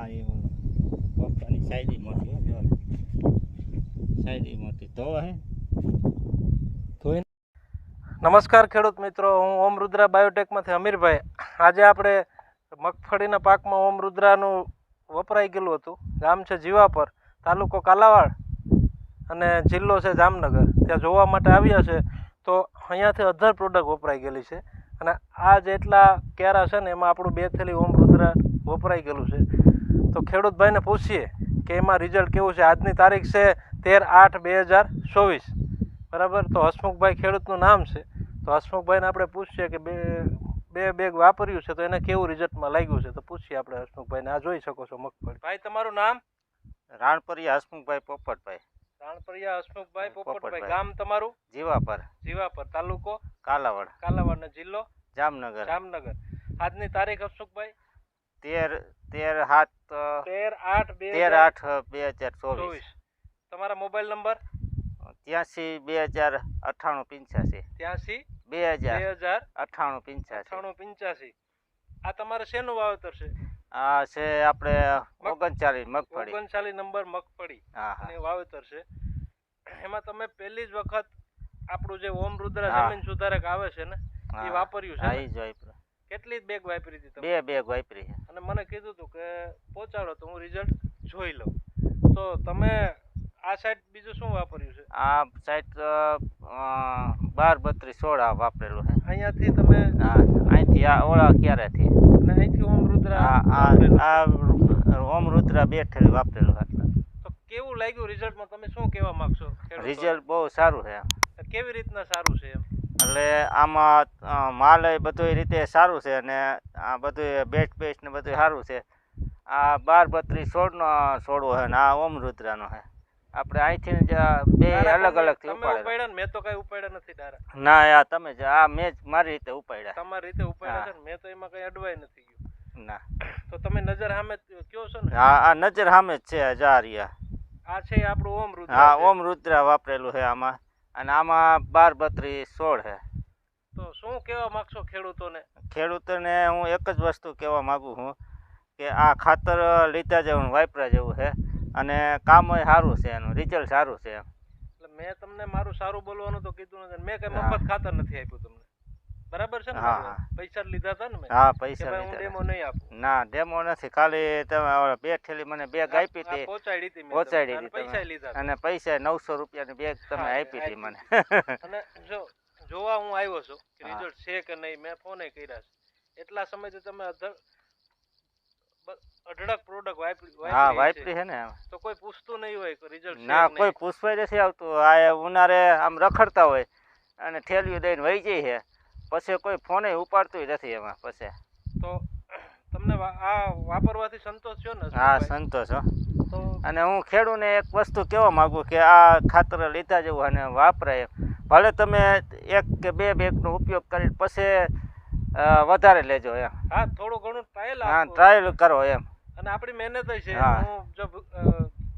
હા એ પપ્પાની સાયડી મોટી હો જો સાયડી મોટી તો હે કોઈ. નમસ્કાર ખેડૂત મિત્રો, હું ઓમ રુદ્રા બાયોટેકમાંથી અમીરભાઈ. આજે આપણે મગફળીના પાકમાં ઓમ રુદ્રાનું વપરાઈ ગયેલું હતું. ગામ છે જીવાપર, તાલુકો કાલાવાડ અને જિલ્લો છે જામનગર. ત્યાં જોવા માટે આવ્યા છે તો અહીંયાથી અધર પ્રોડક્ટ વપરાઈ ગયેલી છે અને આ જેટલા કેરા છે ને એમાં આપણું 2 થેલી ઓમ રુદ્રા વપરાઈ ગયેલું છે. તો ખેડૂતભાઈને પૂછીએ કે એમાં રિઝલ્ટ કેવું છે. આજની તારીખ છે 13/8/2024, બરાબર. તો હસમુખભાઈ ખેડૂતનું નામ છે. તો હસમુખભાઈને આપણે પૂછીએ કે બે બેગ વાપર્યું છે તો એને કેવું રિઝલ્ટમાં લાગ્યું છે. તો પૂછીએ આપણે હસમુખભાઈને. આ જોઈ શકો છો મગફળી. ભાઈ તમારું નામ? રાણપરિયા હસમુખભાઈ પોપટભાઈ. રાણપરિયા હસમુખભાઈ પોપટભાઈ. ગામ તમારું? જીવાપર. જીવાપર, તાલુકો કાલાવાડ. કાલાવાડ ને જિલ્લો જામનગર. જામનગર. આજની તારીખ હસમુખભાઈ? 13/8/2024. તમારા મોબાઈલ નંબર? 83 2000 98 આ તમારે શેનું વાવેતર છે? આ છે આપણે 39 મગફળી. 39 નંબર મગફળી હા વાવેતર છે. એમાં તમે પહેલી જ વખત આપણું જે ઓમ રુદ્રા જમીન સુધારક આવે છે ને એ વાપર્યું છે? હા, એ જ વાપર્યું. કેટલી બેગ વાપરી હતી તમે? 2 બેગ વાપરી. અને મને કીધું હતું કે પહોંચાડો તો હું રિઝલ્ટ જોઈ લઉં. તો તમે આ સાઈડ બીજું શું વાપર્યું છે? આ સાઈડ 12-32-16 વાપરેલું છે. અહીંયાથી તમે અહીંથી આ ઓળા ક્યારેથી અને અહીંથી ઓમ રુદ્રા આ ઓમ રુદ્રા 2 થેલી વાપરેલું. તો કેવું લાગ્યું રિઝલ્ટમાં? તમે શું કહેવા માંગશો? રિઝલ્ટ બહુ સારું છે. કેવી રીતના સારું છે એમ? એટલે આમાં માલ બધું રીતે સારું છે અને આ બધું બેસ્ટ ને બધું સારું છે. આ 12-32-16 છોડવો છે ને આ ઓમ રુદ્રાનો છે. આપણે અહીંથી બે અલગ અલગ થી ઉપાડ્યા. મેં તો કઈ ઉપાડ્યા નથી ડારા. ના આ તમે આ મેં મારી રીતે ઉપાડ્યા. તમારી રીતે ઉપાડ્યા છે ને મેં તો એમાં કઈ અડવાય નથી ગયું. ના તો તમે નજર સામે કયો છો ને? હા આ નજર સામે જ છે. જારિયા આ છે આપણું ઓમ રુદ્રા. હા ઓમ રુદ્રા વાપરેલું છે આમાં. અને આમાં 12-32-16 છે. તો શું કહેવા માંગશો ખેડૂતોને? ખેડૂતોને હું એક જ વસ્તુ કહેવા માંગુ છું કે આ ખાતર લીધા જેવું વાપરા જેવું છે અને કામ સારું છે, એનું રિઝલ્ટ સારું છે. એટલે મેં તમને મારું સારું બોલવાનું તો કીધું નથી. મેં કઈ મફત ખાતર નથી આપ્યું તમને, બરાબર છે ને? પૈસા લીધા હતા ને મેં? હા પૈસા લીધા. હું ડેમો નહીં આપું. ના ડેમો નથી, ખાલી તમે 2 થેલી મને બેગ આપી હતી, પહોંચાડી હતી પૈસા લીધા અને પૈસા 900 રૂપિયાની બેગ તમે આપી હતી મને. અને જો જોવા હું આવ્યો છું કે રિઝલ્ટ છે કે નહીં, મેં ફોન કર્યા છે. એટલા સમયથી તમે અઢળક પ્રોડક્ટ વાપરી છે ને. તો કોઈ પૂછતું નહીં હોય કે રિઝલ્ટ? ના કોઈ પૂછવાય નથી આવતું. આ ઉનાળે આમ રખડતા હોય અને થેલીઓ દઈને વહી જાય છે, પછી કોઈ ફોને ઉપાડતું નથી એમાં. પછી તો તમને આ વાપરવાથી સંતોષ છો ને? હા સંતોષ હો. અને હું ખેડૂતને એક વસ્તુ કહેવા માંગુ કે આ ખાતર લીધા જેવું અને વાપરાય. ભલે તમે 1 કે 2 બેગનો ઉપયોગ કરી પછી વધારે લેજો એમ. હા થોડું ઘણું ટ્રાયલ કરો એમ. અને આપણી મહેનત છે. હું જો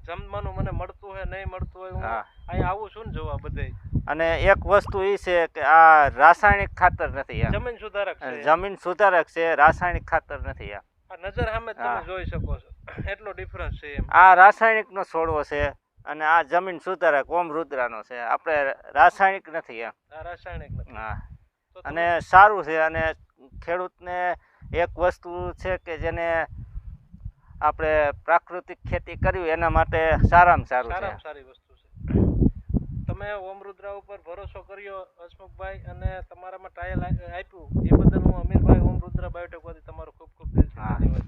જમવાનું મને મળતું હોય નહીં મળતું હોય, હું અહીંયા આવું છું ને જોવા બધે. અને એક વસ્તુ એ છે કે આ રાસાયણિક ખાતર નથી એમ. જમીન સુધારક છે. જમીન સુધારક છે, રાસાયણિક ખાતર નથી એમ. આ નજર સામે તમે જોઈ શકો છો એટલો ડિફરન્સ છે એમ. આ રાસાયણિક નો છોડવો છે અને આ જમીન સુધારક ઓમ રુદ્રાનો છે. આપણે રાસાયણિક નથી એમ. આ રાસાયણિક નથી. હા અને સારું છે. અને ખેડૂતને એક વસ્તુ છે કે જેને આપણે પ્રાકૃતિક ખેતી કરવી એના માટે સારામાં સારું છે. સારી વસ્તુ છે. તમે ઓમ રુદ્રા ઉપર ભરોસો કર્યો હસમુખભાઈ અને તમારામાં ટ્રાયલ આપ્યું એ બદલ હું અમીરભાઈ ઓમ રુદ્રા બાયોટેક વતી તમારો ખૂબ ખૂબ ધન્યવાદ.